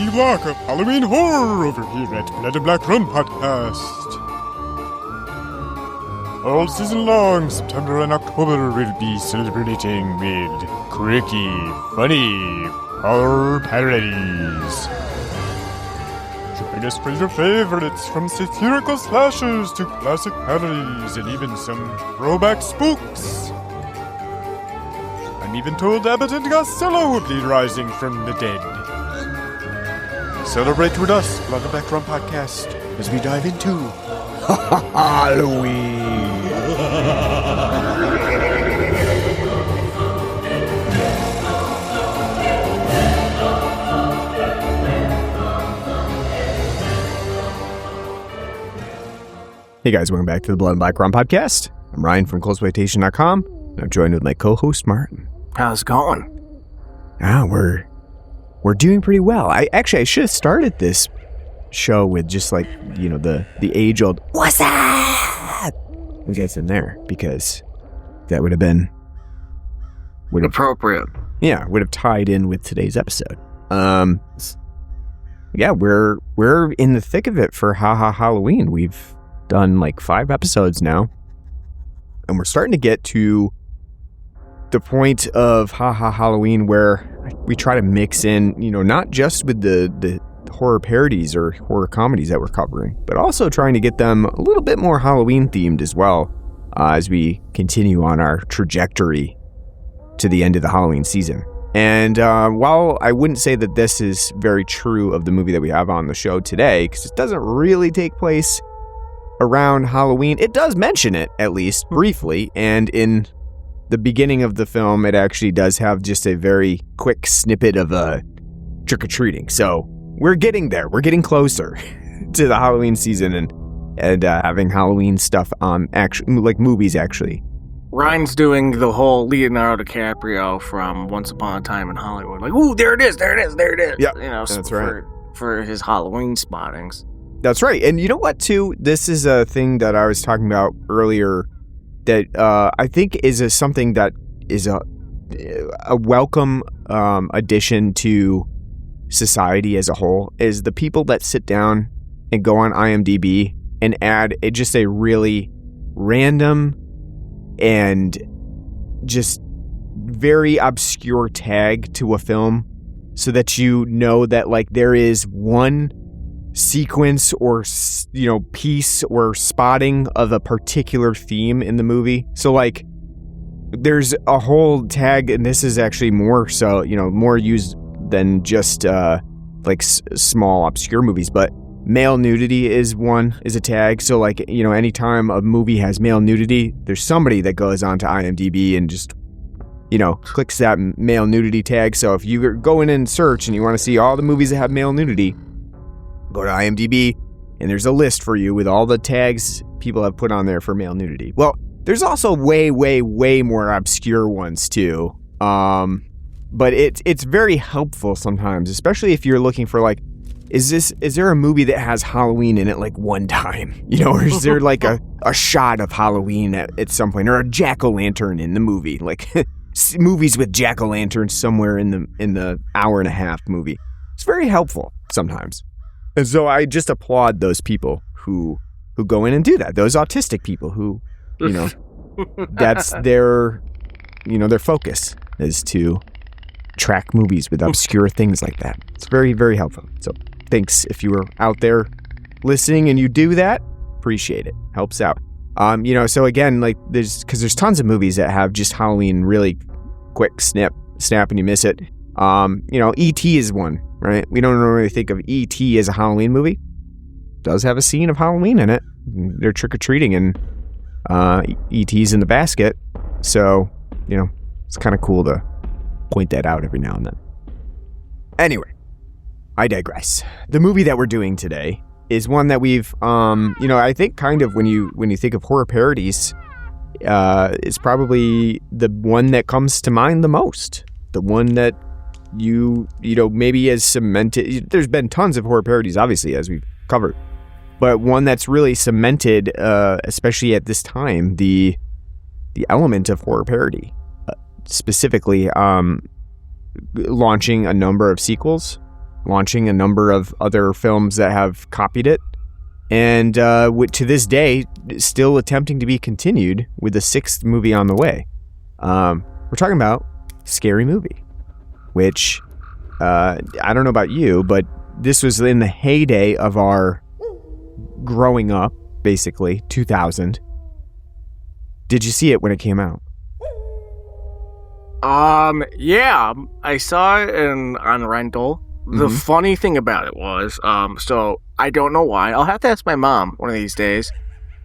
weekly block of Halloween horror over here at Blood and Black Run Podcast. All season long, September and October will be celebrating with quirky, funny horror parodies. Join us for your favorites, from satirical slashers to classic parodies and even some throwback spooks. I'm even told Abbott and Costello will be rising from the dead. Celebrate with us, Blood and Black Run Podcast, as we dive into HaHaHalloween. Hey guys, welcome back to the Blood and Black Run Podcast. I'm Ryan from ClosePlayStation.com, and I'm joined with my co-host Martin. How's it going? We're doing pretty well. I should have started this show with just like, the age-old "What's up?" We get in there, because that would have been appropriate. Yeah, would have tied in with today's episode. Yeah, we're in the thick of it for HaHaHalloween. We've done like 5 episodes now, and we're starting to get to the point of HaHaHalloween where we try to mix in, not just with the horror parodies or horror comedies that we're covering, but also trying to get them a little bit more Halloween themed as well, as we continue on our trajectory to the end of the Halloween season. And while I wouldn't say that this is very true of the movie that we have on the show today, because it doesn't really take place around Halloween, it does mention it, at least briefly, and in the beginning of the film, it actually does have just a very quick snippet of trick-or-treating. So we're getting there. We're getting closer to the Halloween season and having Halloween stuff on, actually, like movies, actually. Ryan's doing the whole Leonardo DiCaprio from Once Upon a Time in Hollywood. Like, ooh, there it is. Yeah, that's right. For his Halloween spottings. That's right. And you know what, too? This is a thing that I was talking about earlier that I think is something that is a welcome addition to society as a whole, is the people that sit down and go on IMDb and add just a really random and just very obscure tag to a film, so that you know that like there is one sequence or piece or spotting of a particular theme in the movie. So like there's a whole tag, and this is actually more so, more used than just small obscure movies, but male nudity is a tag. So like, anytime a movie has male nudity, there's somebody that goes onto IMDb and just clicks that male nudity tag. So if you go in and search and you want to see all the movies that have male nudity, go to IMDb, and there's a list for you with all the tags people have put on there for male nudity. Well, there's also way, way, way more obscure ones too. But it's very helpful sometimes, especially if you're looking for like, is there a movie that has Halloween in it like one time? Or is there like a shot of Halloween at some point, or a jack-o'-lantern in the movie? Like movies with jack-o'-lanterns somewhere in the hour and a half movie. It's very helpful sometimes. And so I just applaud those people who go in and do that. Those autistic people who, that's their focus is to track movies with obscure things like that. It's very, very helpful. So thanks if you were out there listening and you do that. Appreciate it. Helps out. So again, like there's tons of movies that have just Halloween really quick snap and you miss it. E.T. is one, right? We don't normally think of E.T. as a Halloween movie. It does have a scene of Halloween in it. They're trick-or-treating and E.T.'s in the basket. So, it's kind of cool to point that out every now and then. Anyway, I digress. The movie that we're doing today is one that we've, I think kind of when you think of horror parodies, it's probably the one that comes to mind the most. The one that maybe has cemented. There's been tons of horror parodies, obviously, as we've covered, but one that's really cemented, especially at this time, the element of horror parody, specifically launching a number of sequels launching a number of other films that have copied it, and to this day, still attempting to be continued with the 6th movie on the way. We're talking about Scary Movie, which I don't know about you, but this was in the heyday of our growing up, basically, 2000. Did you see it when it came out? Yeah, I saw it on rental. The funny thing about it was, so I don't know why. I'll have to ask my mom one of these days,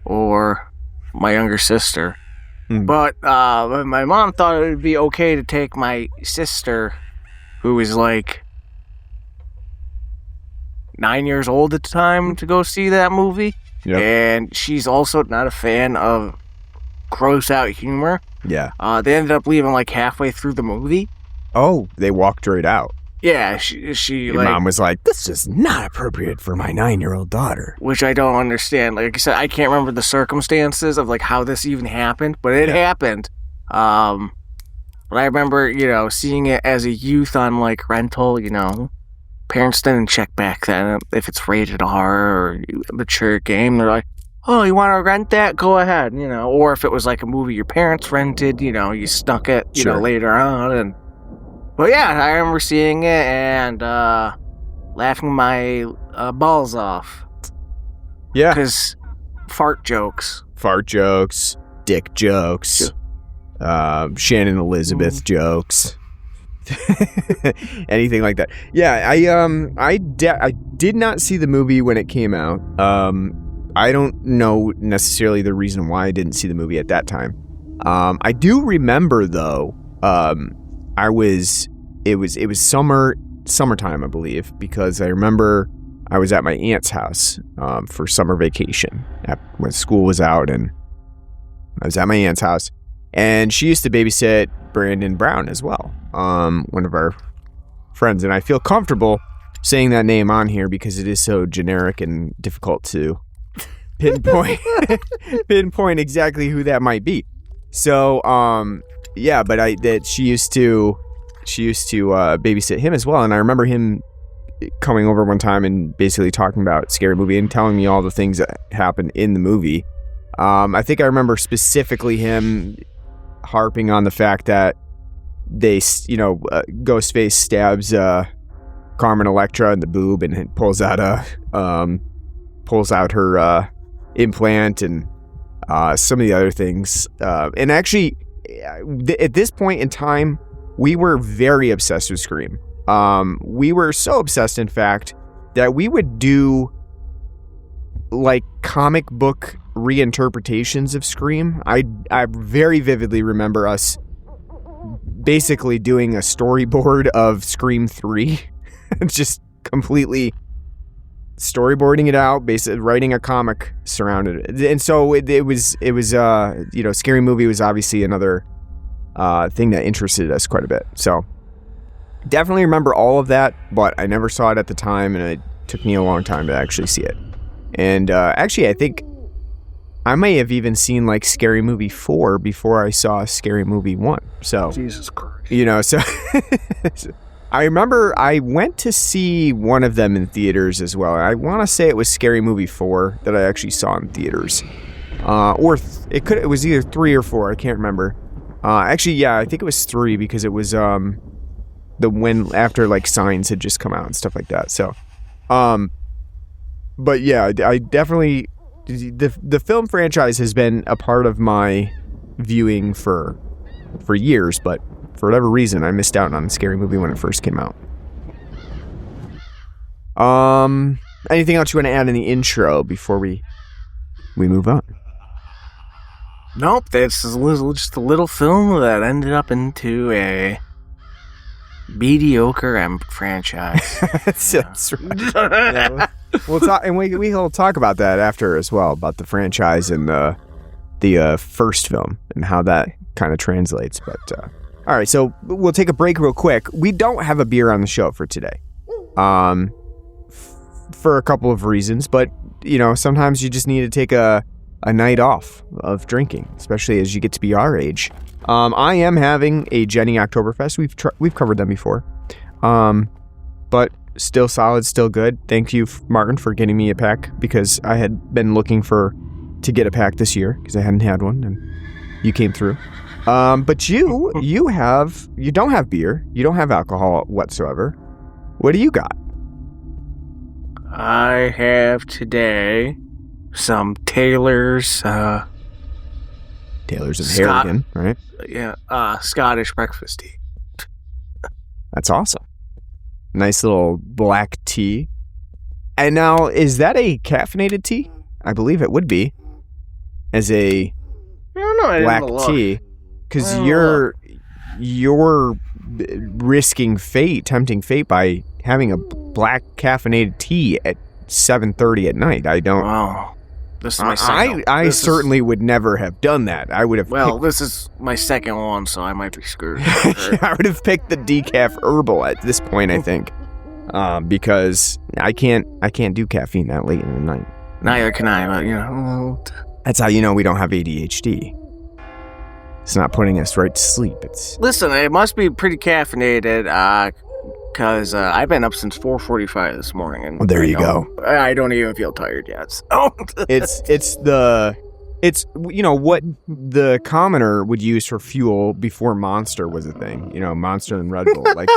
or my younger sister. But my mom thought it would be okay to take my sister, who was like 9 years old at the time, to go see that movie. Yep. And she's also not a fan of gross out humor. Yeah. They ended up leaving like halfway through the movie. Oh, they walked right out. Yeah, she Your mom was like, "This is not appropriate for my 9-year-old daughter." Which I don't understand. Like I said, I can't remember the circumstances of like how this even happened, but it happened. But I remember, seeing it as a youth on like rental. Parents didn't check back then if it's rated R or a mature game. They're like, "Oh, you want to rent that? Go ahead." Or if it was like a movie your parents rented, you snuck it, later on. But yeah, I remember seeing it and laughing my balls off. Yeah. Because fart jokes, dick jokes, Shannon Elizabeth jokes, anything like that. Yeah, I did not see the movie when it came out. I don't know necessarily the reason why I didn't see the movie at that time. I do remember though. It was summertime, I believe, because I remember I was at my aunt's house for summer vacation when school was out, and I was at my aunt's house, and she used to babysit Brandon Brown as well, one of our friends, and I feel comfortable saying that name on here because it is so generic and difficult to pinpoint exactly who that might be. So yeah, but she used to babysit him as well, and I remember him coming over one time and basically talking about Scary Movie and telling me all the things that happened in the movie. I think I remember specifically him harping on the fact that they, Ghostface stabs Carmen Electra in the boob and pulls out her implant and some of the other things. And actually, at this point in time, we were very obsessed with Scream. We were so obsessed, in fact, that we would do like comic book reinterpretations of Scream. I very vividly remember us basically doing a storyboard of Scream 3, just completely storyboarding it out, basically writing a comic surrounded it. And so it was Scary Movie was obviously another thing that interested us quite a bit. So definitely remember all of that, but I never saw it at the time, and it took me a long time to actually see it. And actually, I think I may have even seen like Scary Movie 4 before I saw Scary Movie 1. So Jesus Christ. So I remember I went to see one of them in theaters as well. I want to say it was Scary Movie 4 that I actually saw in theaters. It was either 3 or 4, I can't remember. Actually, yeah, I think it was 3 because it was after like Signs had just come out and stuff like that. So, but yeah, I definitely the film franchise has been a part of my viewing for years, but for whatever reason, I missed out on Scary Movie when it first came out. Anything else you want to add in the intro before we move on? Nope, that's just a little film that ended up into a mediocre franchise. That's right. Yeah, we'll talk, and we'll talk about that after as well, about the franchise and the first film and how that kind of translates. But all right, so we'll take a break real quick. We don't have a beer on the show for today, for a couple of reasons. But sometimes you just need to take a night off of drinking, especially as you get to be our age. I am having a Jenny Oktoberfest. We've covered them before, but still solid, still good. Thank you, Martin, for getting me a pack because I had been looking to get a pack this year because I hadn't had one, and you came through. But you don't have beer. You don't have alcohol whatsoever. What do you got? I have today some Taylor's. Taylor's of Harrigan, right? Yeah, Scottish breakfast tea. That's awesome. Nice little black tea. And now, is that a caffeinated tea? I believe it would be. As a black tea. Because you're risking tempting fate by having a black caffeinated tea at 7:30 at night. I don't... Wow. This is my second. I certainly would never have done that. I would have. Well, this is my second one, so I might be screwed. I would have picked the decaf herbal at this point. I think, because I can't do caffeine that late in the night. Neither can I, but that's how you know we don't have ADHD. It's not putting us right to sleep. Listen. It must be pretty caffeinated. Because I've been up since 4:45 this morning, and well, there you go. I don't even feel tired yet. So. it's what the commoner would use for fuel before Monster was a thing. Monster and Red Bull. Like,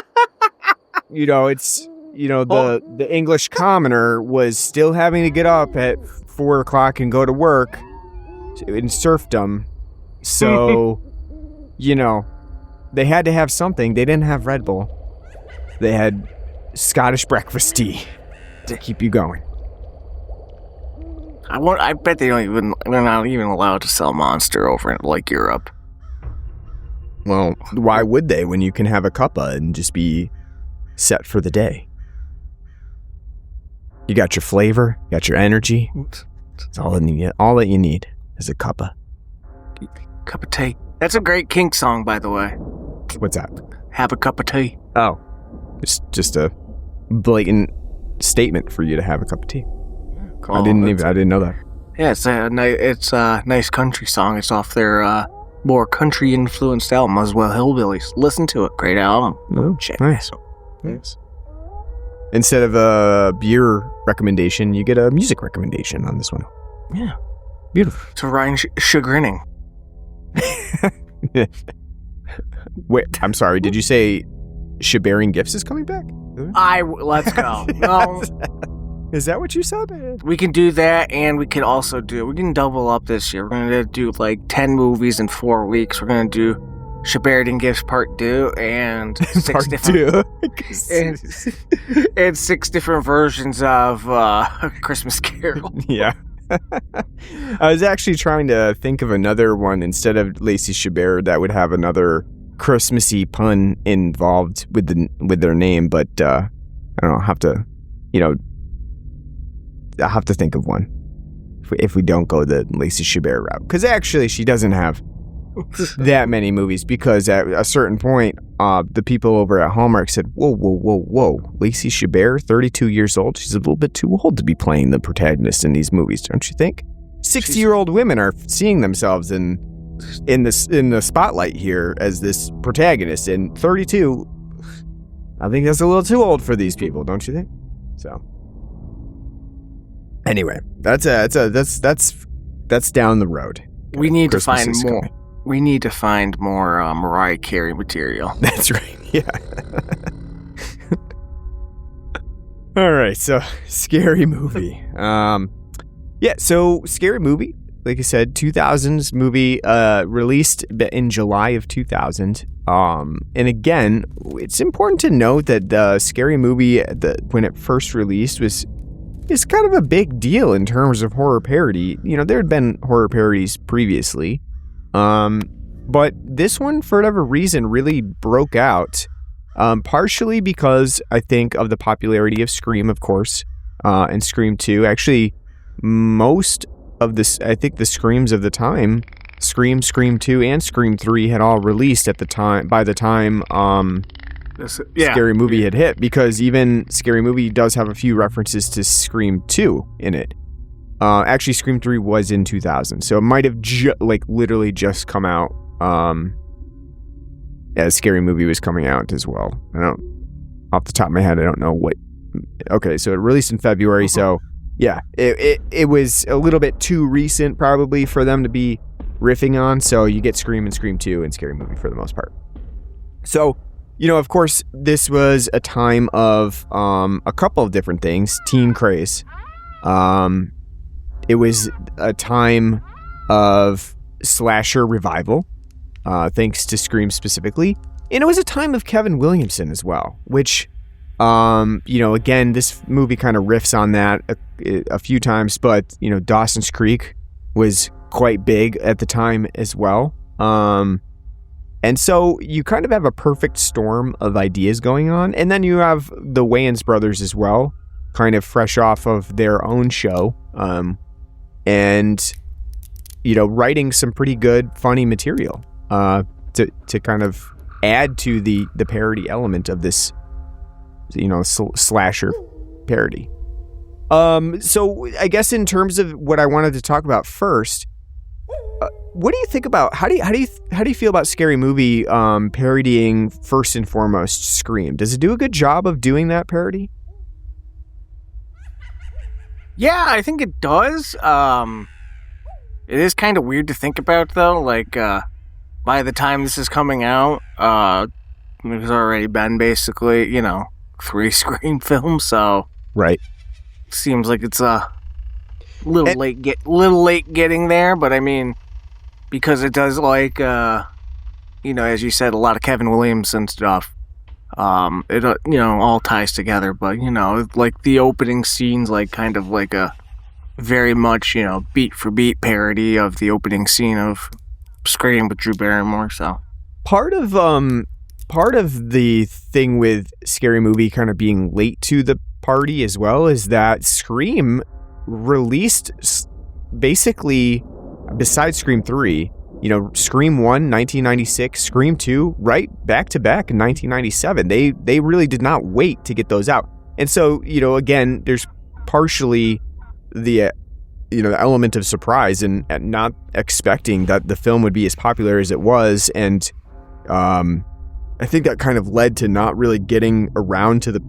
the English commoner was still having to get up at 4 o'clock and go to work in serfdom. So, they had to have something. They didn't have Red Bull. They had Scottish breakfast tea to keep you going. I bet they're not even allowed to sell Monster over in Europe. Well, why would they when you can have a cuppa and just be set for the day? You got your flavor, you got your energy. It's all that you need is a cuppa. Cup of tea. That's a great Kink song, by the way. What's that? Have a cup of tea. Oh. It's just a blatant statement for you to have a cup of tea. Cool. I didn't know that. Yeah, it's a nice country song. It's off their more country influenced album, as well, Hillbillies. Listen to it. Great album. Oh, check. Nice. Instead of a beer recommendation, you get a music recommendation on this one. Yeah. Beautiful. To Ryan chagrining. Wait, I'm sorry. Did you say Shabaring Gifts is coming back? Let's go. No. Is that what you said? We can do that, and we can double up this year. We're going to do like 10 movies in 4 weeks. We're going to do Shabaring Gifts Part 2 and 6 different versions of Christmas Carol. Yeah. I was actually trying to think of another one instead of Lacey Chabert that would have another Christmassy pun involved with their name, but I don't know. I'll have to think of one if we don't go the Lacey Chabert route, because actually she doesn't have that many movies, because at a certain point the people over at Hallmark said, whoa, Lacey Chabert, 32 years old, she's a little bit too old to be playing the protagonist in these movies, don't you think? 60-year-old women are seeing themselves in the spotlight here as this protagonist, and 32, I think that's a little too old for these people, don't you think? So anyway, that's down the road. We need to find more. Coming. We need to find more Mariah Carey material. That's right. Yeah. All right. So, Scary Movie. So Scary Movie. Like I said, 2000s movie, released in July of 2000. And again, it's important to note that the Scary Movie, when it first released, is kind of a big deal in terms of horror parody. There had been horror parodies previously, but this one, for whatever reason, really broke out. Partially because I think of the popularity of Scream, of course, and Scream 2. Actually, most of this, I think the Screams of the time, Scream 2, and Scream 3 had all released at the time. By the time Scary Movie had hit, because even Scary Movie does have a few references to Scream 2 in it. Actually, Scream 3 was in 2000, so it might have literally just come out as Scary Movie was coming out as well. Off the top of my head, I don't know what Okay, so it released in February. So yeah, it was a little bit too recent probably for them to be riffing on. So you get Scream and Scream 2 and Scary Movie for the most part. So, of course, this was a time of a couple of different things. Teen craze. It was a time of slasher revival, thanks to Scream specifically. And it was a time of Kevin Williamson as well, which, again, this movie kind of riffs on that a few times, but, Dawson's Creek was quite big at the time as well. And so you kind of have a perfect storm of ideas going on. And then you have the Wayans brothers as well, kind of fresh off of their own show. And, writing some pretty good, funny material to kind of add to the parody element of this, slasher parody. So I guess in terms of what I wanted to talk about first, what do you think about how do you feel about Scary Movie parodying first and foremost Scream? Does it do a good job of doing that parody? Yeah, I think it does. It is kind of weird to think about though. Like by the time this is coming out, there's already been basically 3 Scream films. So right, seems like it's a little late getting there. But I mean, because it does as you said, a lot of Kevin Williamson stuff. It all ties together, but like the opening scenes, like kind of like a very much beat for beat parody of the opening scene of Scream with Drew Barrymore. So part of the thing with Scary Movie kind of being late to the party as well is that Scream released basically, besides Scream 3, Scream 1, 1996, Scream 2, right back to back in 1997. They really did not wait to get those out. And so, again, there's partially the element of surprise and not expecting that the film would be as popular as it was. And I think that kind of led to not really getting around to the,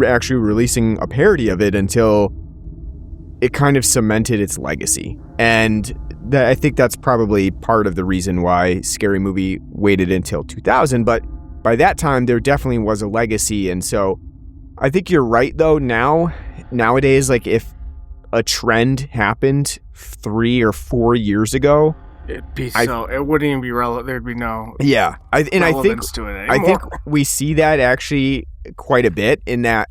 actually releasing a parody of it until it kind of cemented its legacy. And I think that's probably part of the reason why Scary Movie waited until 2000. But by that time, there definitely was a legacy. And so I think you're right, though. Nowadays, like if a trend happened 3 or 4 years ago, it wouldn't even be relevant. There'd be no relevance to it anymore. I think we see that actually quite a bit in that,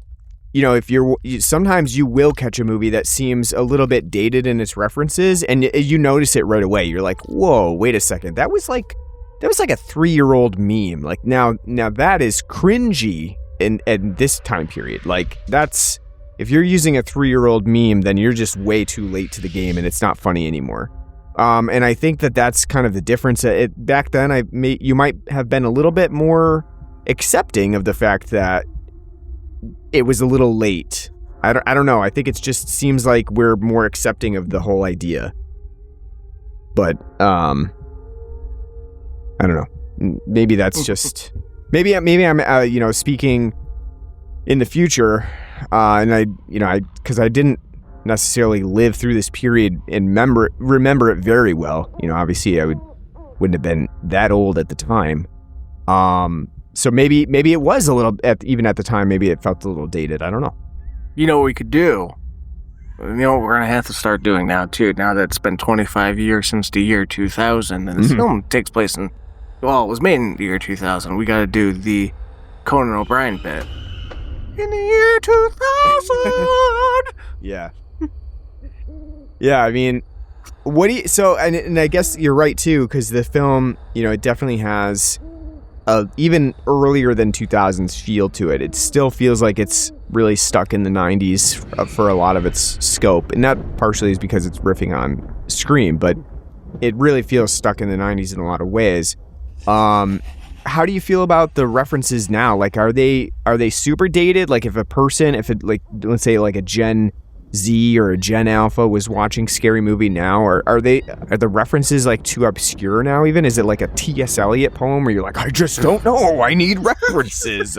if sometimes you will catch a movie that seems a little bit dated in its references, and you notice it right away. You're like, whoa, wait a second. That was like a 3-year-old meme. Like now that is cringy in this time period. Like that's, if you're using a 3-year-old meme, then you're just way too late to the game and it's not funny anymore. And I think that's kind of the difference. Back then, you might have been a little bit more accepting of the fact that it was a little late. I don't know. I think it just seems like we're more accepting of the whole idea. But I don't know. Maybe that's just maybe I'm speaking in the future, and because I didn't necessarily live through this period and remember it very well. Obviously I wouldn't have been that old at the time. So maybe it was a little, even at the time, maybe it felt a little dated. I don't know. You know what we could do? We're going to have to start doing now, too. Now that it's been 25 years since the year 2000, and this film takes place it was made in the year 2000. We got to do the Conan O'Brien bit. In the year 2000! Yeah. Yeah, I mean, and I guess you're right, too, because the film, it definitely has even earlier than 2000s feel to it. It still feels like it's really stuck in the 90s for a lot of its scope. And that partially is because it's riffing on Scream, but it really feels stuck in the 90s in a lot of ways. How do you feel about the references now? Like, are they super dated? Like, let's say like a Gen Z or a Gen Alpha was watching Scary Movie now, or are the references like too obscure now? Even is it like a T.S. Eliot poem where you're like, I just don't know, I need references?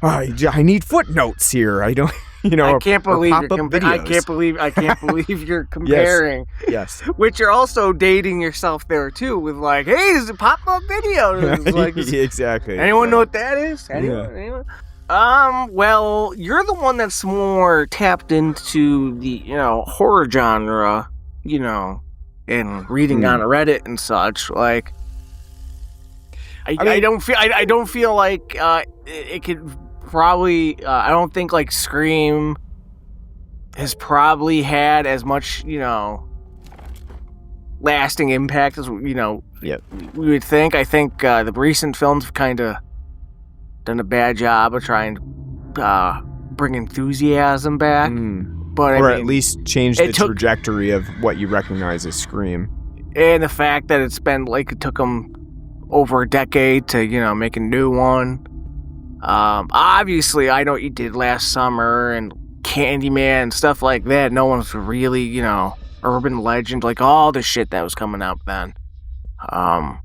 I need footnotes here. I don't, I can't believe I can't believe you're comparing. Yes. Which you're also dating yourself there too, with like, hey, there's a pop-up video. Like, exactly. Anyone know what that is? Anyone? Well, you're the one that's more tapped into the, horror genre, and reading on Reddit and such. Like, I don't feel like it could probably. I don't think like Scream has probably had as much, lasting impact as we would think. I think the recent films have kind of done a bad job of trying to bring enthusiasm back, but at least change the trajectory of what you recognize as Scream. And the fact that it's been like it took them over a decade to make a new one. Obviously, I know what you did last summer and Candyman and stuff like that. No one's really urban legend, like all the shit that was coming out then. I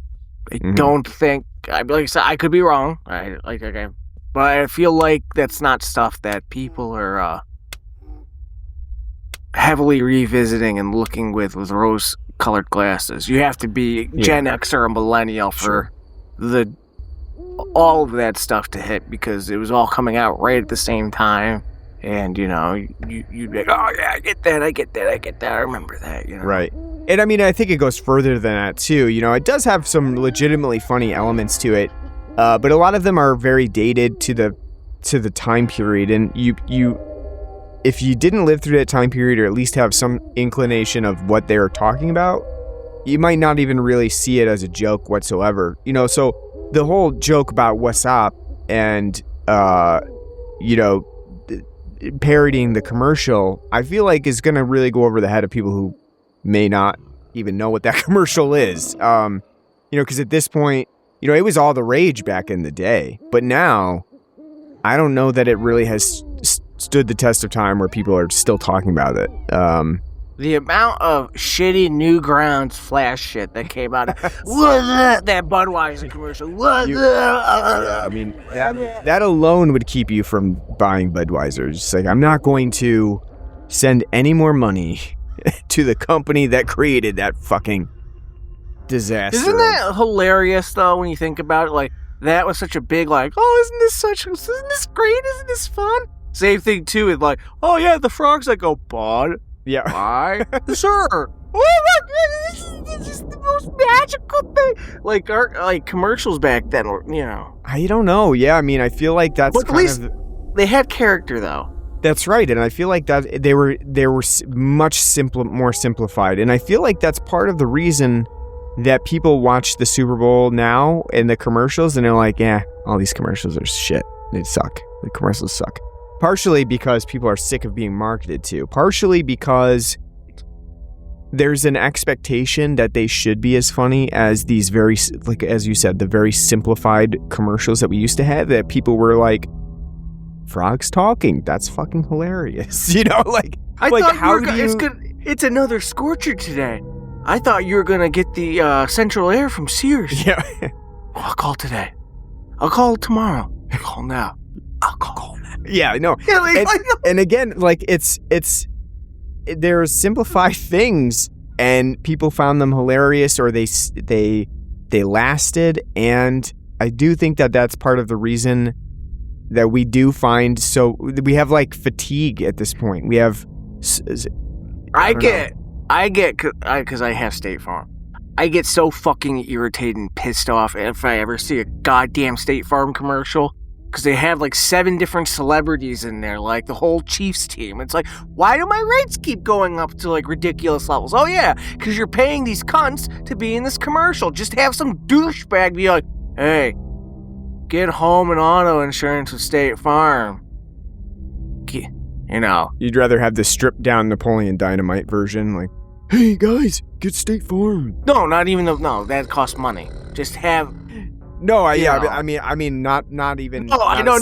don't think. Like I said, I could be wrong. But I feel like that's not stuff that people are heavily revisiting and looking with rose-colored glasses. You have to be Gen X or a millennial for all of that stuff to hit, because it was all coming out right at the same time. And, you'd be like, oh, yeah, I get that, I remember that, Right. And, I mean, I think it goes further than that, too. It does have some legitimately funny elements to it, but a lot of them are very dated to the time period. And if you didn't live through that time period, or at least have some inclination of what they were talking about, you might not even really see it as a joke whatsoever. So the whole joke about what's up and, parodying the commercial, I feel like is going to really go over the head of people who may not even know what that commercial is. Because at this point, it was all the rage back in the day. But now, I don't know that it really has stood the test of time where people are still talking about it. The amount of shitty Newgrounds Flash shit that came out. That Budweiser commercial. I mean, that alone would keep you from buying Budweiser. Just like, I'm not going to send any more money to the company that created that fucking disaster. Isn't that hilarious, though, when you think about it? Like, that was such a big, like, oh, isn't this great? Isn't this fun? Same thing, too, with like, oh, yeah, the frogs that go, Bud. Yeah. Why? Sure. This is the most magical thing. Like commercials back then, I don't know. Yeah, I mean, I feel like that's but at least they had character, though. That's right, and I feel like that they were much more simplified, and I feel like that's part of the reason that people watch the Super Bowl now and the commercials, and they're like, yeah, all these commercials are shit. They suck. The commercials suck. Partially because people are sick of being marketed to. Partially because there's an expectation that they should be as funny as these very, like as you said, the very simplified commercials that we used to have, that people were like, frogs talking, that's fucking hilarious. I thought it's another Scorcher today. I thought you were going to get the Central Air from Sears. Yeah. I'll call today. I'll call tomorrow. I'll call now. I'll call now. Yeah, no. Yeah, and again, like there's simplified things, and people found them hilarious, or they lasted, and I do think that that's part of the reason that we do find we have like fatigue at this point. We have. I get because I have State Farm. I get so fucking irritated and pissed off if I ever see a goddamn State Farm commercial. Because they have like 7 different celebrities in there, like the whole Chiefs team. It's like, why do my rates keep going up to like ridiculous levels? Oh yeah, because you're paying these cunts to be in this commercial. Just have some douchebag be like, hey, get home and auto insurance with State Farm. You'd rather have the stripped down Napoleon Dynamite version, like, hey guys, get State Farm. No, not even that costs money. Just have. No, I mean, not even. No, I know.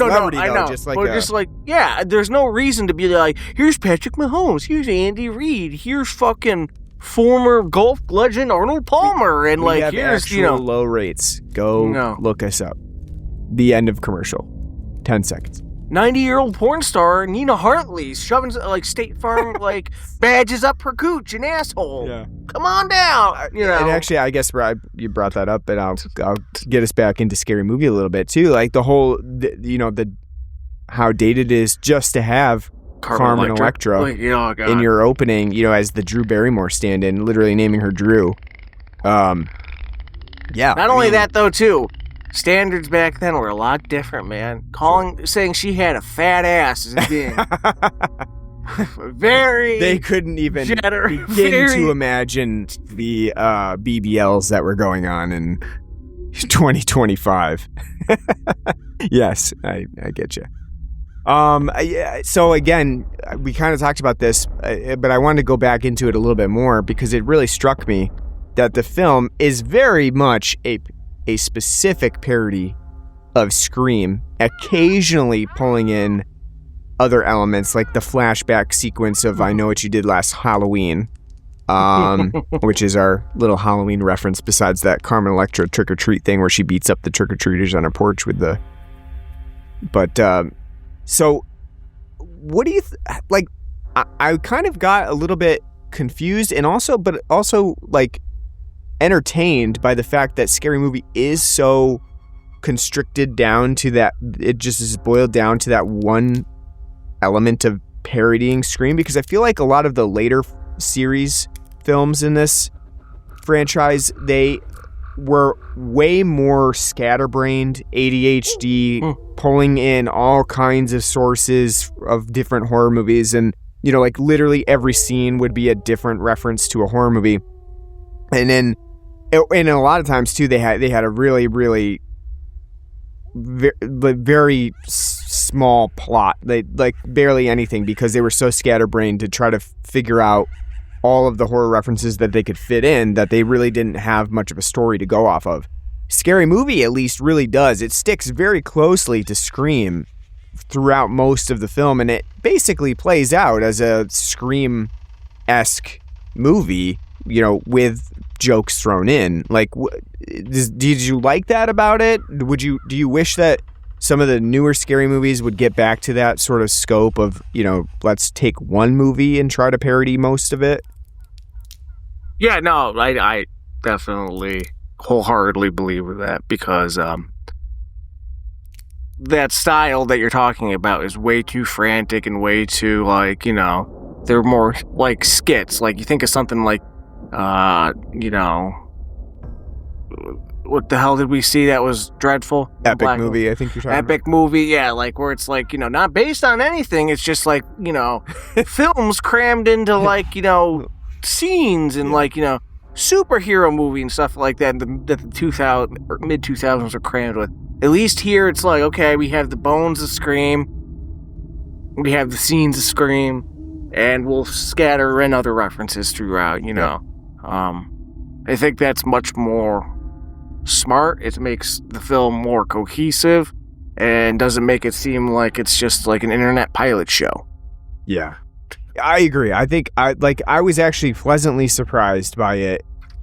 Just like, there's no reason to be like, here's Patrick Mahomes, here's Andy Reid, here's fucking former golf legend Arnold Palmer, and like, here's low rates. Go look us up. The end of commercial. 10 seconds. 90-year-old porn star Nina Hartley's shoving like State Farm like badges up her cooch and asshole. Yeah. Come on down. And actually, I guess you brought that up, and I'll get us back into Scary Movie a little bit too. Like the whole, how dated it is just to have Carmen Electra in your opening, as the Drew Barrymore stand-in, literally naming her Drew. Yeah. Not only that though, too. Standards back then were a lot different, man. Saying she had a fat ass is being very. They couldn't even begin to imagine the BBLs that were going on in 2025. Yes, I get you. So again, we kind of talked about this, but I wanted to go back into it a little bit more because it really struck me that the film is very much a specific parody of Scream, occasionally pulling in other elements like the flashback sequence of I Know What You Did Last Halloween, which is our little Halloween reference besides that Carmen Electra trick-or-treat thing where she beats up the trick-or-treaters on her porch with the... But, so, what do you... I kind of got a little bit confused and also entertained by the fact that Scary Movie is so constricted down to that, it just is boiled down to that one element of parodying Scream, because I feel like a lot of the later series films in this franchise, they were way more scatterbrained, ADHD, pulling in all kinds of sources of different horror movies, and literally every scene would be a different reference to a horror movie. And then and a lot of times too, they had a really, really very small plot, barely anything, because they were so scatterbrained to try to figure out all of the horror references that they could fit in, that they really didn't have much of a story to go off of. Scary Movie at least really does. It sticks very closely to Scream throughout most of the film, and it basically plays out as a Scream-esque movie, with jokes thrown in. Did you like that about it? Do you wish that some of the newer Scary Movies would get back to that sort of scope of, let's take one movie and try to parody most of it? Yeah, no, I definitely wholeheartedly believe with that, because that style that you're talking about is way too frantic and way too, they're more like skits. Like, you think of something like what the hell did we see that was dreadful? Epic Movie, I think you're talking Epic Movie, yeah, where it's not based on anything. It's just films crammed into scenes and superhero movie and stuff like that that the 2000 or mid 2000s are crammed with. At least here it's okay, we have the bones of Scream, we have the scenes of Scream, and we'll scatter in other references throughout, I think that's much more smart. It makes the film more cohesive and doesn't make it seem like it's just an internet pilot show. Yeah. I agree. I think I was actually pleasantly surprised by it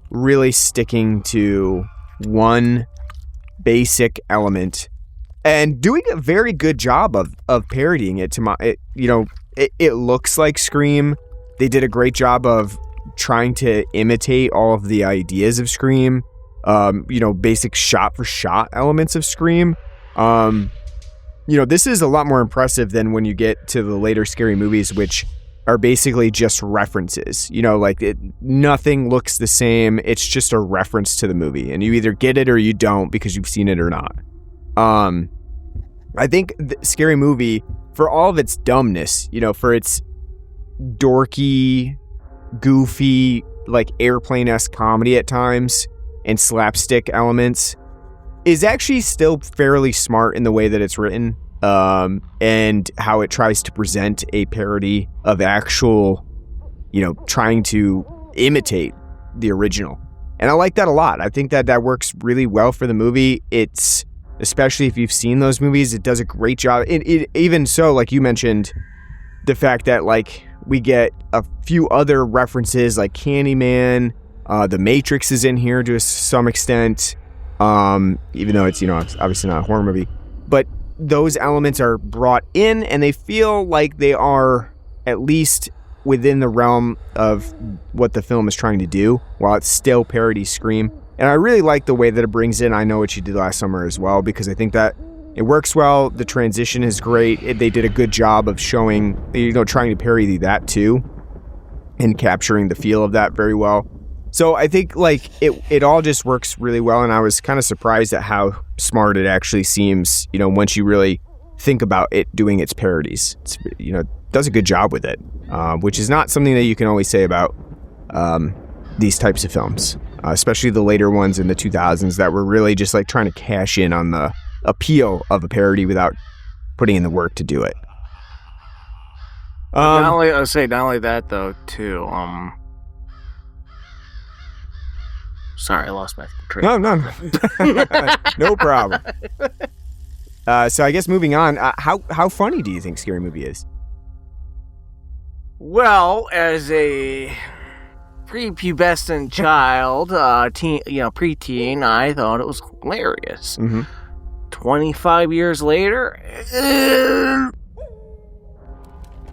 really sticking to one basic element and doing a very good job of parodying it. It looks like Scream. They did a great job of trying to imitate all of the ideas of Scream, basic shot for shot elements of Scream. This is a lot more impressive than when you get to the later Scary Movies, which are basically just references. Nothing looks the same. It's just a reference to the movie, and you either get it or you don't because you've seen it or not. I think the Scary Movie, for all of its dumbness, for its dorky, goofy, airplane-esque comedy at times and slapstick elements, is actually still fairly smart in the way that it's written, and how it tries to present a parody of actual, trying to imitate the original. And I like that a lot. I think that works really well for the movie. It's, especially if you've seen those movies, it does a great job. It even so, like you mentioned, the fact that we get a few other references like Candyman, The Matrix is in here to some extent, even though it's, it's obviously not a horror movie. But, those elements are brought in, and they feel like they are at least within the realm of what the film is trying to do, while it's still parody Scream. And I really like the way that it brings in I Know What You Did Last Summer as well, because I think that it works well. The transition is great. They did a good job of showing, trying to parody that too, and capturing the feel of that very well. So I think like it all just works really well, and I was kind of surprised at how smart it actually seems, once you really think about it doing its parodies. It's, does a good job with it, which is not something that you can always say about these types of films, especially the later ones in the 2000s that were really just like trying to cash in on the appeal of a parody without putting in the work to do it. Not only that though, too. Sorry, I lost my train. No. No problem. So I guess moving on, how funny do you think Scary Movie is? Well, as a prepubescent child, preteen, I thought it was hilarious. Mm-hmm. 25 years later,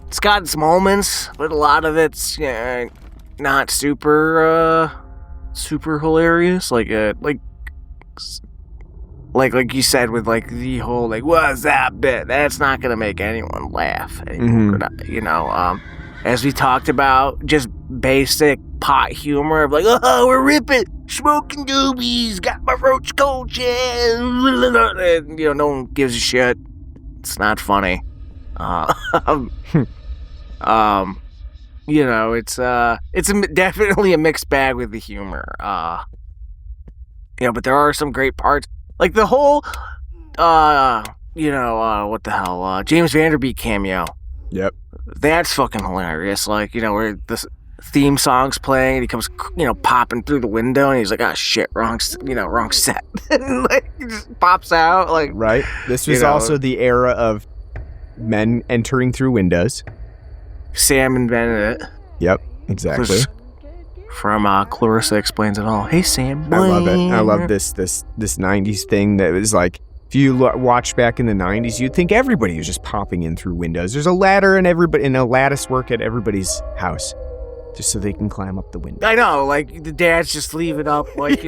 it's got its moments, but a lot of it's not super hilarious. Like you said with like the whole like what's that bit? That's not gonna make anyone laugh anymore. Mm-hmm. As we talked about, just basic pot humor of like, oh, we're ripping, smoking doobies, got my roach coach, and no one gives a shit. It's not funny. It's definitely a mixed bag with the humor. But there are some great parts, like the whole, what the hell, James Vanderbeek cameo. Yep. That's fucking hilarious. Like, where the theme song's playing, and he comes, popping through the window, and he's like, "Oh shit, wrong set." And like, he just pops out, like. Right. This was also the era of men entering through windows. Sam invented it. Yep, exactly. From Clarissa Explains It All. Hey, Sam. I love it. I love this 90s thing that was like, if you watch back in the 90s, you'd think everybody was just popping in through windows. There's a ladder and a lattice work at everybody's house, just so they can climb up the window. I know, like the dads just leave it up, like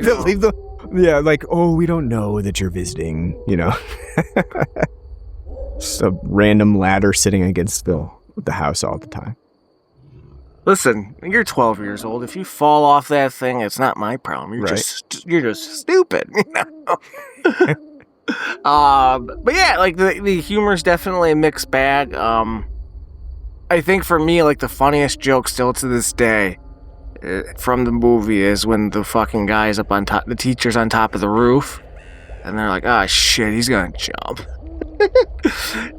like, oh, we don't know that you're visiting, Just a random ladder sitting against the house all the time. Listen, you're 12 years old. If you fall off that thing, it's not my problem. You're just stupid. But yeah, like the humor's definitely a mixed bag. I think for me, like the funniest joke still to this day from the movie is when the fucking guy's up on top, the teacher's on top of the roof, and they're like, "Ah, shit, he's gonna jump."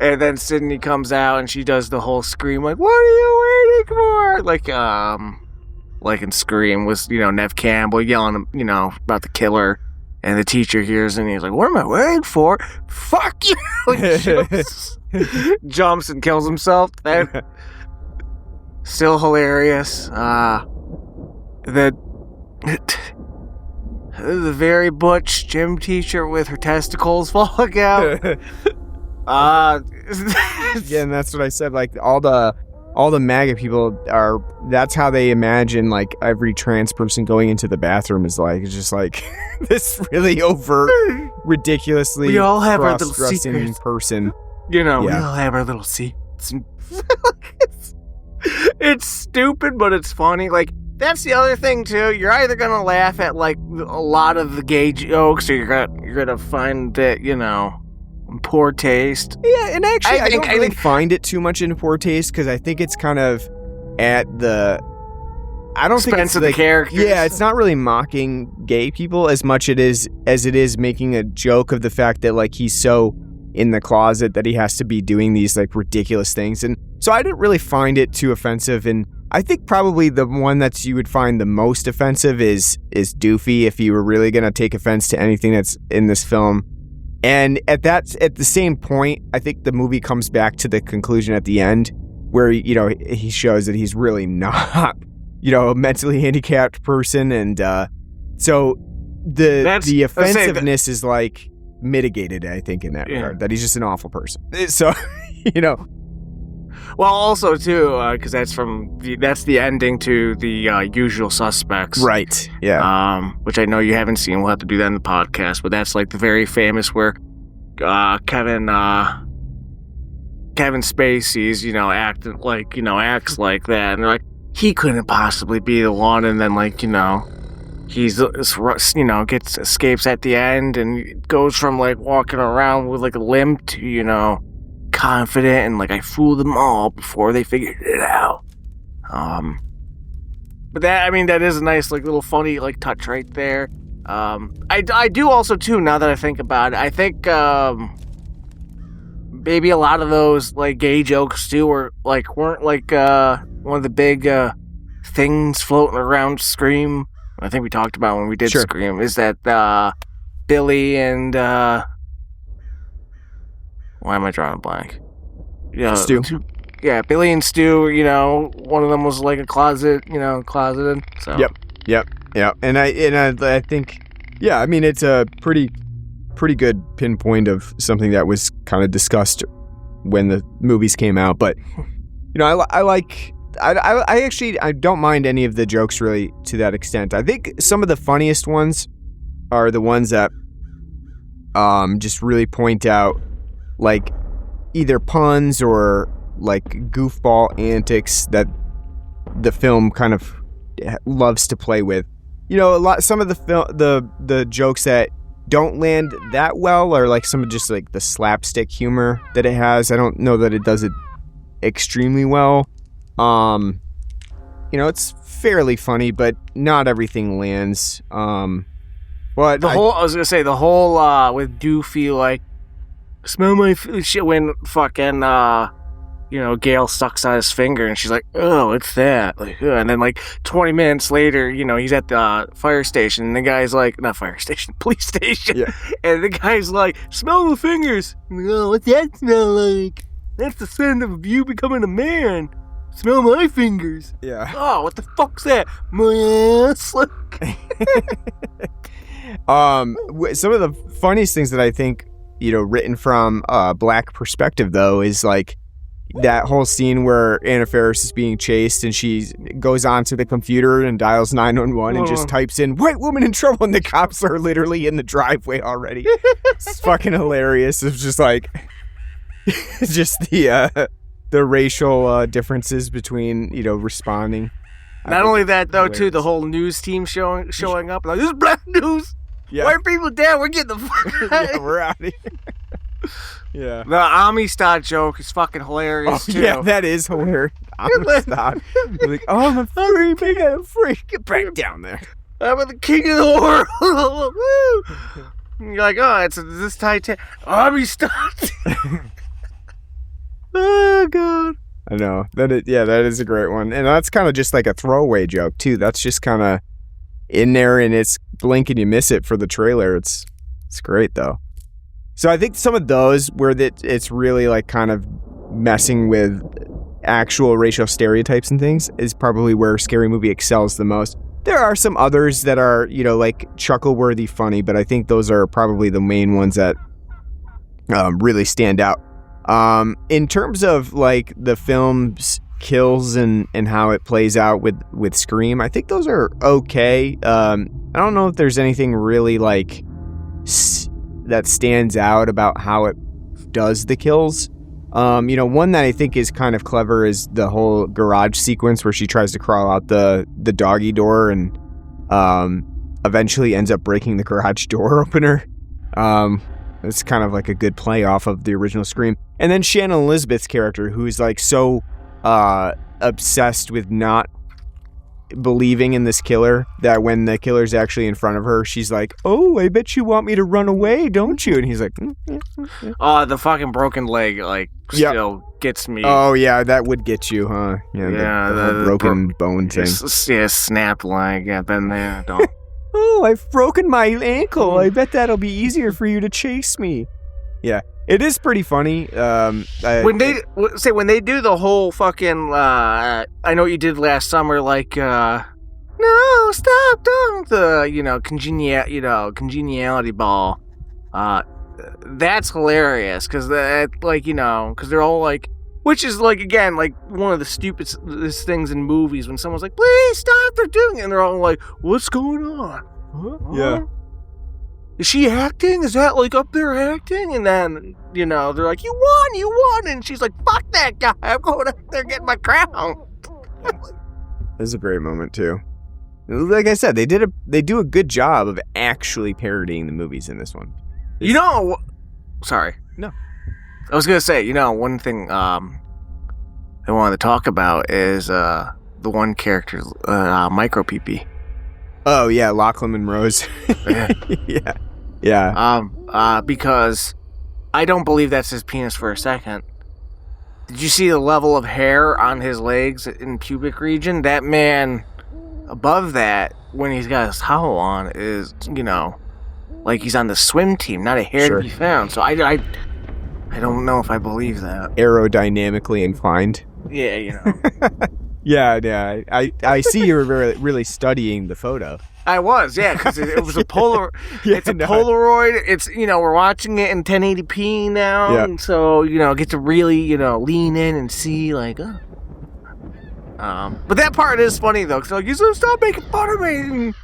And then Sydney comes out and she does the whole scream, like, "What are you waiting for?" Like in Scream was, Nev Campbell yelling, about the killer. And the teacher hears and he's like, "What am I waiting for? Fuck you!" Jumps and kills himself. That still hilarious. The very butch gym teacher with her testicles falling out. Yeah, and that's what I said. Like all the MAGA people that's how they imagine like every trans person going into the bathroom is like. It's just like this really overt, ridiculously we all have our little cross-dressing secrets. Person. We all have our little secrets. It's stupid, but it's funny. Like, that's the other thing too. You're either gonna laugh at like a lot of the gay jokes, or you're gonna find that poor taste. Yeah, and actually, I don't really find it too much in poor taste because I think it's kind of at the. I don't think it's of like, the characters. Yeah, it's not really mocking gay people as much as it is making a joke of the fact that like he's so in the closet that he has to be doing these like ridiculous things, and so I didn't really find it too offensive. And I think probably the one that you would find the most offensive is Doofy, if you were really gonna take offense to anything that's in this film. And at the same point, I think the movie comes back to the conclusion at the end where, he shows that he's really not, a mentally handicapped person. And so the offensiveness is like mitigated it, I think, in that regard, that he's just an awful person. So, you know. Well, also too, because that's the ending to the Usual Suspects, Right? Yeah. Which I know you haven't seen. We'll have to do that in the podcast. But that's like the very famous where Kevin Spacey's acts like that, and they're like, he couldn't possibly be the one, and then he's escapes at the end and goes from like walking around with like a limp to confident and like I fooled them all before they figured it out. But that is a nice like little funny like touch right there. I do also too, now that I think about it, I think maybe a lot of those like gay jokes too weren't like one of the big things floating around Scream. I think we talked about when we did Scream is that Billy and why am I drawing a blank? Stu. Billy and Stu, one of them was like a closeted. So. Yep. And I think, it's a pretty good pinpoint of something that was kind of discussed when the movies came out. But, I don't mind any of the jokes really to that extent. I think some of the funniest ones are the ones that just really point out like either puns or like goofball antics that the film kind of loves to play with. Some of the jokes that don't land that well are like some of just like the slapstick humor that it has. I don't know that it does it extremely well. It's fairly funny, but not everything lands. But the whole with Doofy like smell my shit when fucking Gail sucks on his finger and she's like, oh, it's that, like, and then like 20 minutes later, he's at the fire station and the guy's like, not fire station, police station, and the guy's like, smell the fingers. Like, oh, what's that smell like? That's the scent of you becoming a man. Smell my fingers. Yeah. Oh, what the fuck's that? My ass. Some of the funniest things that I think, written from a black perspective, though, is like that whole scene where Anna Faris is being chased and she goes onto the computer and dials 911 and just types in "white woman in trouble" and the cops are literally in the driveway already. It's fucking hilarious. It's just like, just the racial differences between, responding. Not only that, though, too, the whole news team showing up. Like, this is black news. Yeah. White people down. We're getting the fuck out. Yeah, we're out of here. Yeah. The Amistad joke is fucking hilarious, too. Yeah, that is hilarious. Amistad. Like, oh, I'm a freak. I'm a freak. Get back down there. I'm the king of the world. Woo. You're like, oh, it's this Titan. Amistad. Oh, God. I know. That is a great one. And that's kind of just like a throwaway joke, too. That's just kind of in there, and it's blink and you miss it for the trailer. It's great, though. So I think some of those where it's really like kind of messing with actual racial stereotypes and things is probably where Scary Movie excels the most. There are some others that are, like chuckle-worthy funny, but I think those are probably the main ones that really stand out. In terms of like the film's kills and how it plays out with Scream, I think those are okay. I don't know if there's anything really like that stands out about how it does the kills. One that I think is kind of clever is the whole garage sequence where she tries to crawl out the doggy door and eventually ends up breaking the garage door opener. It's kind of like a good play off of the original Scream. And then Shannon Elizabeth's character, who's like so obsessed with not believing in this killer that when the killer's actually in front of her, she's like, "Oh, I bet you want me to run away, don't you?" And he's like, "Oh, the fucking broken leg, still gets me." Oh yeah, that would get you, huh? Yeah, the broken bone thing. Yeah, snapped leg. Yeah, been there. Don't. Oh, I've broken my ankle. I bet that'll be easier for you to chase me. Yeah, it is pretty funny. When they do the whole fucking, I know what you did last summer, like, no, stop, don't, the, congeniality ball. that's hilarious because that, like, you know, because they're all like, which is like, again, like one of the stupidest things in movies when someone's like, please stop, they're doing it, and they're all like, what's going on? Huh? Yeah. Is she acting? Is that like up there acting? And then, you know, they're like, you won, and she's like, fuck that guy, I'm going up there getting my crown. This is a great moment too. Like I said, they do a good job of actually parodying the movies in this one. You know, sorry. No. I was going to say, you know, one thing I wanted to talk about is the one character, Micro Pee-Pee. Oh, yeah, Lachlan Monroe's. Yeah. Yeah. Because I don't believe that's his penis for a second. Did you see the level of hair on his legs in pubic region? That man, above that, when he's got his towel on, is, you know, like he's on the swim team, not a hair to be found. So I don't know if I believe that. Aerodynamically inclined. Yeah, you know. Yeah. I see you were really studying the photo. I was, yeah, because it was a Polaroid. Yeah, it's a Polaroid. It's, you know, we're watching it in 1080p now, yeah. And so, you know, get to really, you know, lean in and see, like, but that part is funny though, because like, you said, stop making fun of me,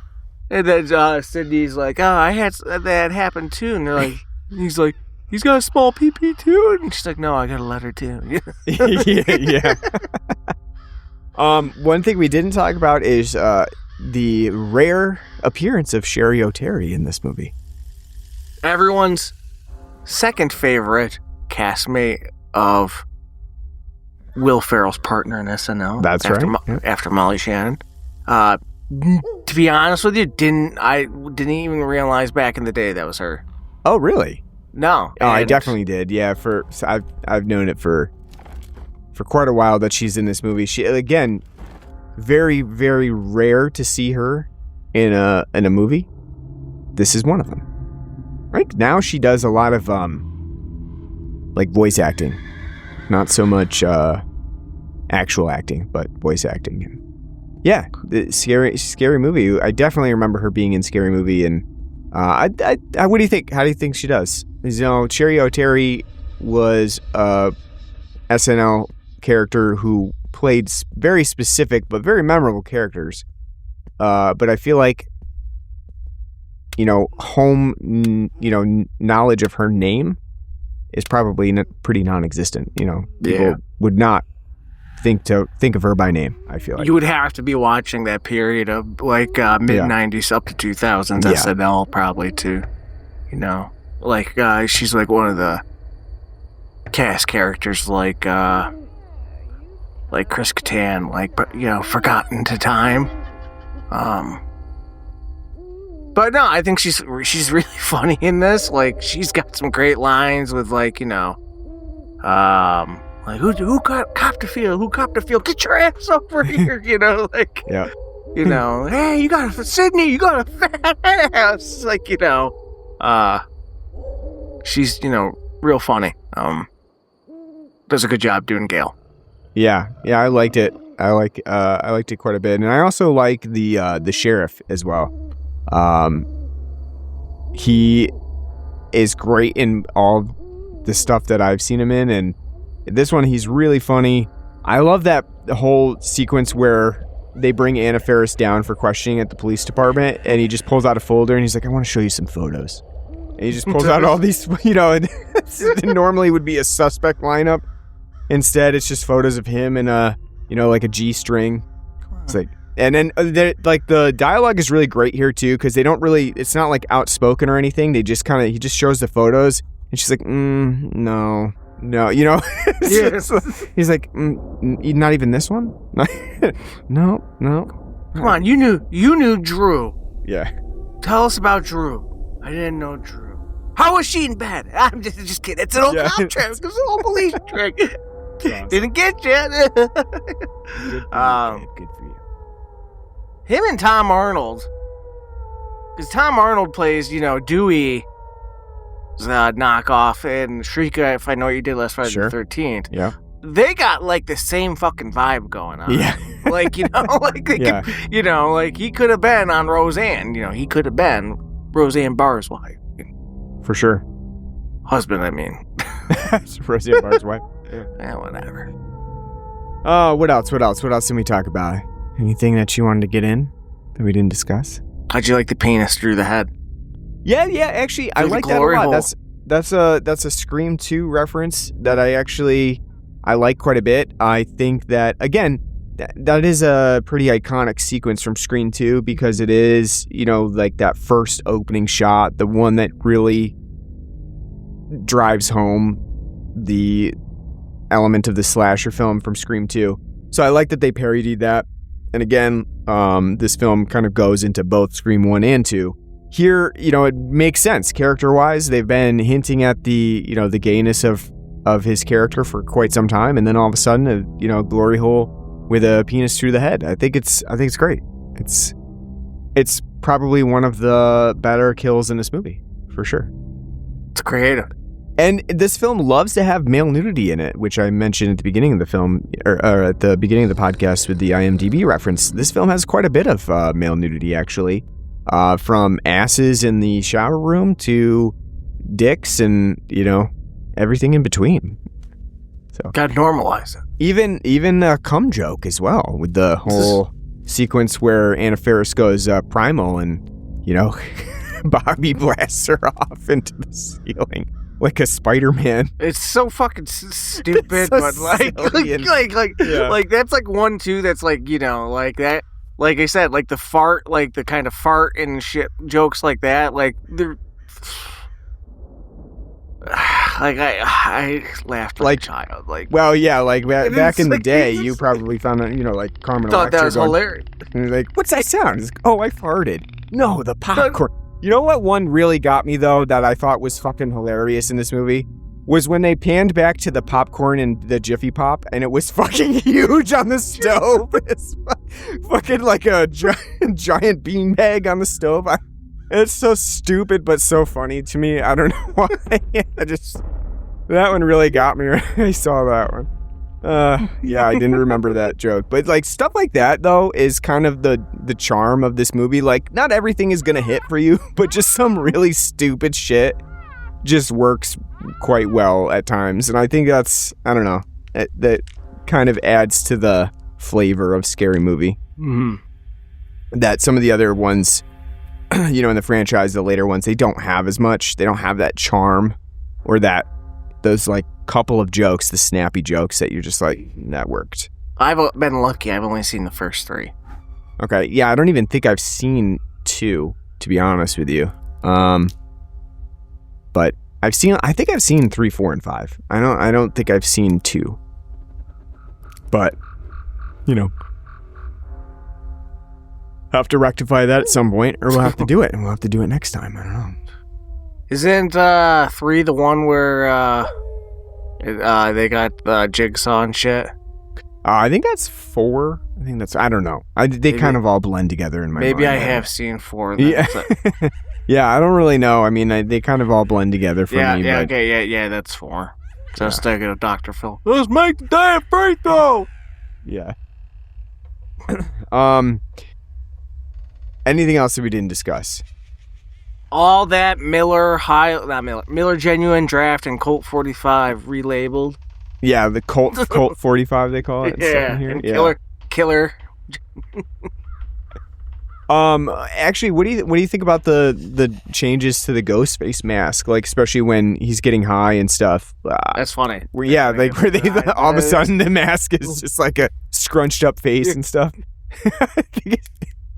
and then Sydney's like, oh, I had that happen too, and they're like, he's like, he's got a small pee-pee too, and she's like, no, I got a letter too. Yeah. One thing we didn't talk about is the rare appearance of Sherry O'Terry in this movie. Everyone's second favorite castmate of Will Ferrell's partner in SNL. That's right. After Molly Shannon. To be honest with you, I didn't even realize back in the day that was her. Oh, really? No. Oh, I definitely did. Yeah, I've known it for quite a while that she's in this movie. She, again, very, very rare to see her in a movie. This is one of them. Right now, she does a lot of like voice acting, not so much actual acting, but voice acting. Yeah, the scary movie. I definitely remember her being in Scary Movie, and what do you think? How do you think she does? You know, Sherry O'Terry was a SNL character who played very specific but very memorable characters. But I feel like, you know, knowledge of her name is probably pretty non-existent. You know, people would not think of her by name. I feel like you would have to be watching that period of like mid-90s up to 2000s SNL probably to, you know, like she's like one of the cast characters like Chris Kattan, like, you know, forgotten to time. But no, I think she's really funny in this. Like, she's got some great lines with, like, you know, like, who copped a feel? Who copped a feel? Get your ass over here, you know, like, yeah. You know, hey, Sydney, you got a fat ass. Like, you know, she's, you know, real funny. Does a good job doing Gail. Yeah, I liked it. I liked it quite a bit, and I also like the sheriff as well. He is great in all the stuff that I've seen him in, and this one he's really funny. I love that whole sequence where they bring Anna Faris down for questioning at the police department, and he just pulls out a folder and he's like, I want to show you some photos. And he just pulls out all these, you know, and normally would be a suspect lineup. Instead, it's just photos of him and you know, like a G-string. It's like, and then like the dialogue is really great here too, because they don't really, it's not like outspoken or anything. They just he just shows the photos, and she's like, no, you know. Yes. He's like, not even this one. No. Come on, you knew Drew. Yeah. Tell us about Drew. I didn't know Drew. How was she in bed? I'm just kidding. It's an old cop trick. It's an old police trick. Awesome. Didn't get you. Good for you. Him and Tom Arnold. Because Tom Arnold plays, you know, Dewey, knockoff, and Shrika, If I Know What You Did Last Friday the 13th. Yeah. They got like the same fucking vibe going on. Yeah. Like, you know, like they could, you know, like he could have been on Roseanne. You know, he could have been Roseanne Barr's wife. For sure. Husband, I mean. Roseanne Barr's wife. Yeah, whatever. Oh, what else? What else did we talk about? Anything that you wanted to get in that we didn't discuss? How'd you like the penis through the head? Yeah. Actually, I like that a lot. That's a Scream 2 reference that I like quite a bit. I think that, again, that is a pretty iconic sequence from Scream 2 because it is, like that first opening shot, the one that really drives home the element of the slasher film from Scream 2. So I like that they parodied that. And again, this film kind of goes into both Scream 1 and 2. Here, it makes sense character-wise. They've been hinting at the gayness of his character for quite some time, and then all of a sudden, a glory hole with a penis through the head. I think it's great. It's probably one of the better kills in this movie, for sure. It's creative. And this film loves to have male nudity in it, which I mentioned at the beginning of the film, or at the beginning of the podcast with the IMDb reference. This film has quite a bit of male nudity, actually. From asses in the shower room to dicks and, everything in between. So gotta normalize it. Even a cum joke as well, with the whole sequence where Anna Faris goes primal and, Bobby blasts her off into the ceiling like a Spider-Man. It's so fucking stupid, It's so but like that's like one too. That's like like that. Like I said, like the fart, like the kind of fart and shit jokes like that. Like they're like I laughed like a child. Like well, yeah, like back in the day, you probably found out, like Carmen thought that was going, hilarious. And you're like, what's that sound? It's like, oh, I farted. No, the popcorn. You know what one really got me, though, that I thought was fucking hilarious in this movie? Was when they panned back to the popcorn and the Jiffy Pop, and it was fucking huge on the stove. It's fucking like a giant beanbag on the stove. It's so stupid, but so funny to me. I don't know why. That one really got me when I saw that one. Yeah, I didn't remember that joke. But like stuff like that though is kind of the charm of this movie. Like not everything is gonna hit for you, but just some really stupid shit just works quite well at times. And I think that's, I don't know, that kind of adds to the flavor of Scary Movie. Mm-hmm. That some of the other ones, in the franchise, the later ones, they don't have as much. They don't have that charm or those like couple of jokes, the snappy jokes that you're just like, that worked. I've been lucky. I've only seen the first 3. Okay. Yeah, I don't even think I've seen 2, to be honest with you. But I think I've seen 3, 4, and 5. I don't think I've seen 2. But, have to rectify that at some point, or we'll have to do it, and we'll have to do it next time. I don't know. Isn't 3 the one where they got Jigsaw and shit? I think that's 4. I don't know. They kind of all blend together in my mind. Maybe I have seen 4 then. Yeah. Yeah, I don't really know. I mean, they kind of all blend together for me. Yeah, but... okay, yeah, that's 4. So I was thinking of Dr. Phil. Let's make the damn free throw! Yeah. Anything else that we didn't discuss? All that Miller Genuine Draft and Colt 45 relabeled. Yeah, the Colt 45 they call it. Yeah, here. And Killer. Actually, what do you think about the changes to the Ghostface mask? Like, especially when he's getting high and stuff. That's funny. Where all of a sudden the mask is just like a scrunched up face and stuff.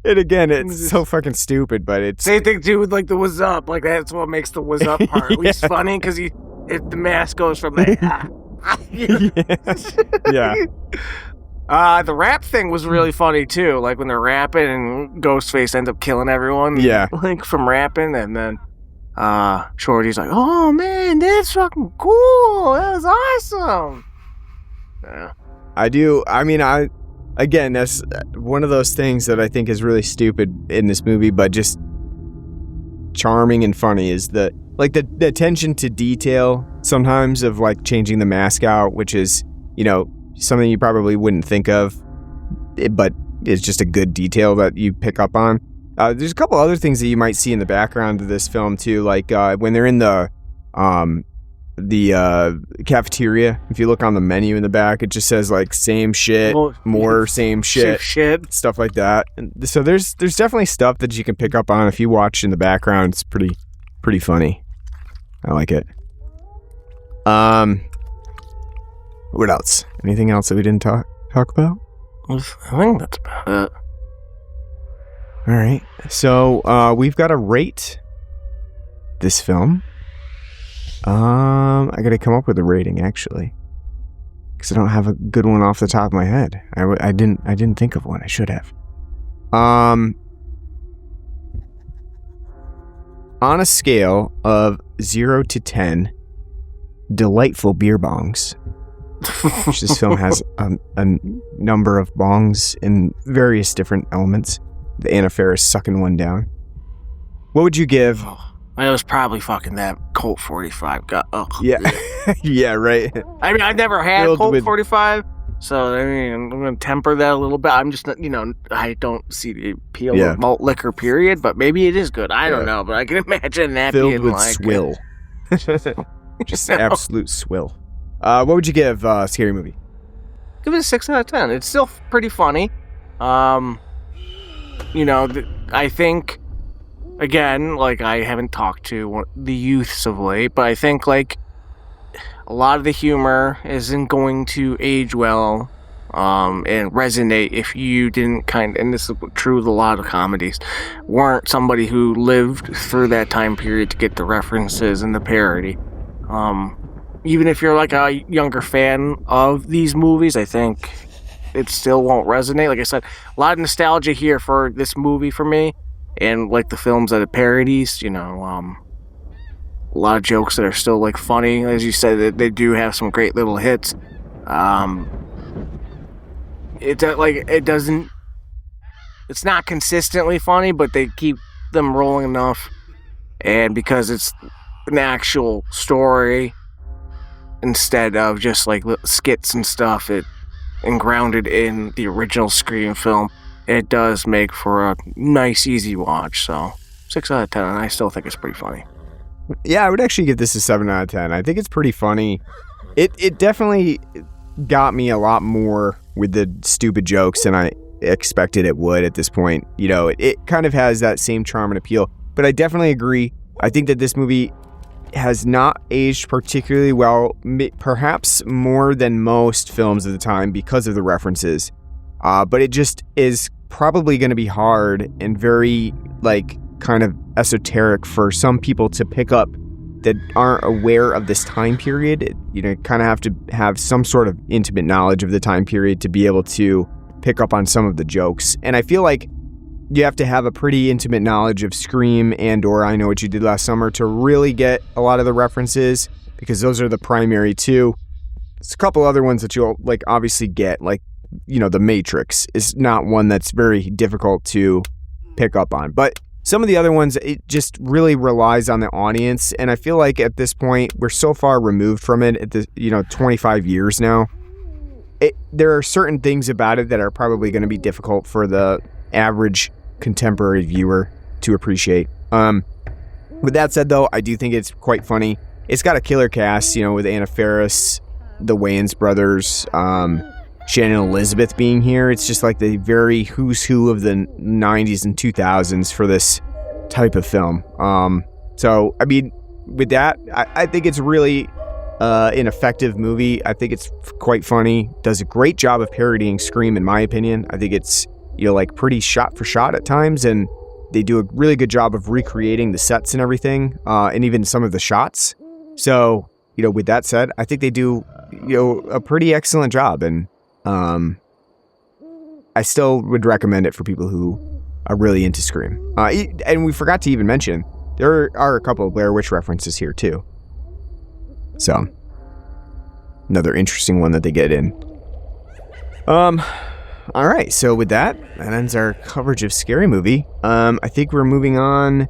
And again, it's so fucking stupid, but it's same thing too with like the "was up." Like that's what makes the "was up" part at least funny because if the mask goes from like, yeah. The rap thing was really funny too. Like when they're rapping and Ghostface ends up killing everyone. Yeah, like from rapping, and then Shorty's like, "Oh man, that's fucking cool. That was awesome." Yeah, I do. I mean, again, that's one of those things that I think is really stupid in this movie, but just charming and funny is the attention to detail sometimes of like changing the mask out, which is, something you probably wouldn't think of, but it's just a good detail that you pick up on. There's a couple other things that you might see in the background of this film too, like when they're in the cafeteria. If you look on the menu in the back, it just says like same shit, more same shit, stuff like that. And so there's definitely stuff that you can pick up on if you watch in the background. It's pretty funny. I like it. What else? Anything else that we didn't talk about? I think that's about it. All right. So we've got to rate this film. I got to come up with a rating actually, because I don't have a good one off the top of my head. I didn't think of one. I should have. On a scale of 0 to 10, delightful beer bongs. Which this film has a number of bongs in various different elements. The Anna Faris sucking one down. What would you give? It was probably fucking that Colt 45. Yeah. Yeah, right. I mean, I've never had Filled Colt with- 45, so I mean, I'm going to temper that a little bit. I'm just, I don't see the appeal of malt liquor, period, but maybe it is good. I don't know, but I can imagine that Filled being with like... swill. Just absolute swill. What would you give Scary Movie? Give it a 6 out of 10. It's still pretty funny. I think, again, like, I haven't talked to the youths of late, but I think, like, a lot of the humor isn't going to age well and resonate if you didn't and this is true with a lot of comedies, weren't somebody who lived through that time period to get the references and the parody. Even if you're like a younger fan of these movies, I think it still won't resonate. Like I said, a lot of nostalgia here for this movie for me, and like the films that it parodies, a lot of jokes that are still like funny. As you said, they do have some great little hits. It's not consistently funny, but they keep them rolling enough, and because it's an actual story instead of just like skits and stuff, and grounded in the original Scream film, it does make for a nice, easy watch. So 6 out of 10, and I still think it's pretty funny. Yeah, I would actually give this a 7 out of 10. I think it's pretty funny. It definitely got me a lot more with the stupid jokes than I expected it would at this point. It kind of has that same charm and appeal. But I definitely agree. I think that this movie has not aged particularly well, perhaps more than most films of the time because of the references. But it just is probably going to be hard and very, like, kind of esoteric for some people to pick up that aren't aware of this time period. Kind of have to have some sort of intimate knowledge of the time period to be able to pick up on some of the jokes. And I feel like you have to have a pretty intimate knowledge of Scream and or I Know What You Did Last Summer to really get a lot of the references, because those are the primary two. There's a couple other ones that you'll like obviously get, like, The Matrix is not one that's very difficult to pick up on. But some of the other ones, it just really relies on the audience. And I feel like at this point, we're so far removed from it at 25 years now. There are certain things about it that are probably going to be difficult for the average contemporary viewer to appreciate. With that said, though, I do think it's quite funny. It's got a killer cast, with Anna Faris, the Wayans brothers, Shannon Elizabeth being here. It's just like the very who's who of the 90s and 2000s for this type of film. So, I mean, with that, I think it's really an effective movie. I think it's quite funny. Does a great job of parodying Scream, in my opinion. I think it's like pretty shot for shot at times, and they do a really good job of recreating the sets and everything, and even some of the shots. So, with that said, I think they do, a pretty excellent job, and I still would recommend it for people who are really into Scream. And we forgot to even mention, there are a couple of Blair Witch references here too. So, another interesting one that they get in. All right, so with that ends our coverage of Scary Movie. I think we're moving on.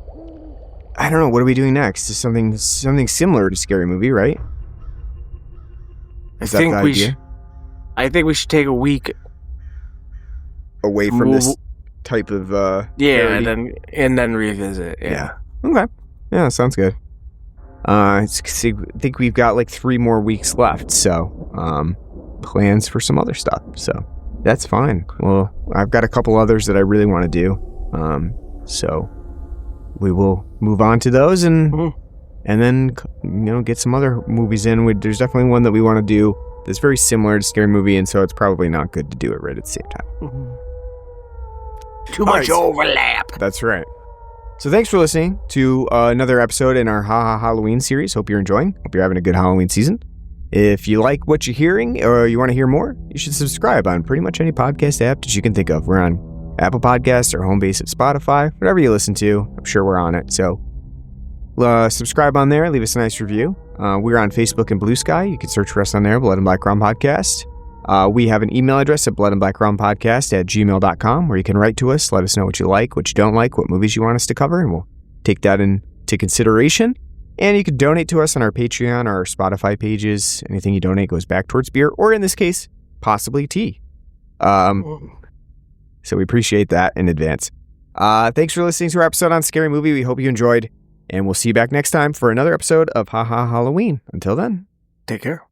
I don't know, what are we doing next? Is something similar to Scary Movie, right? I think we should take a week away from this type of parody. and then revisit. Yeah. Okay. Yeah, sounds good. I think we've got like 3 more weeks left, so plans for some other stuff. So that's fine. Well, I've got a couple others that I really want to do. So we will move on to those and then get some other movies in. There's definitely one that we want to do that's very similar to Scary Movie, and so it's probably not good to do it right at the same time. Too much overlap. That's right. So thanks for listening to another episode in our Halloween series. Hope you're enjoying. Hope you're having a good Halloween season. If you like what you're hearing or you want to hear more, you should subscribe on pretty much any podcast app that you can think of. We're on Apple Podcasts or home base at Spotify. Whatever you listen to, I'm sure we're on it. So subscribe on there. Leave us a nice review. We're on Facebook and Blue Sky. You can search for us on there, Blood and Black Rum Podcast. We have an email address at bloodandblackrumPodcast@gmail.com where you can write to us. Let us know what you like, what you don't like, what movies you want us to cover, and we'll take that into consideration. And you can donate to us on our Patreon or our Spotify pages. Anything you donate goes back towards beer, or in this case, possibly tea. So we appreciate that in advance. Thanks for listening to our episode on Scary Movie. We hope you enjoyed, and we'll see you back next time for another episode of HaHaHalloween. Until then, take care.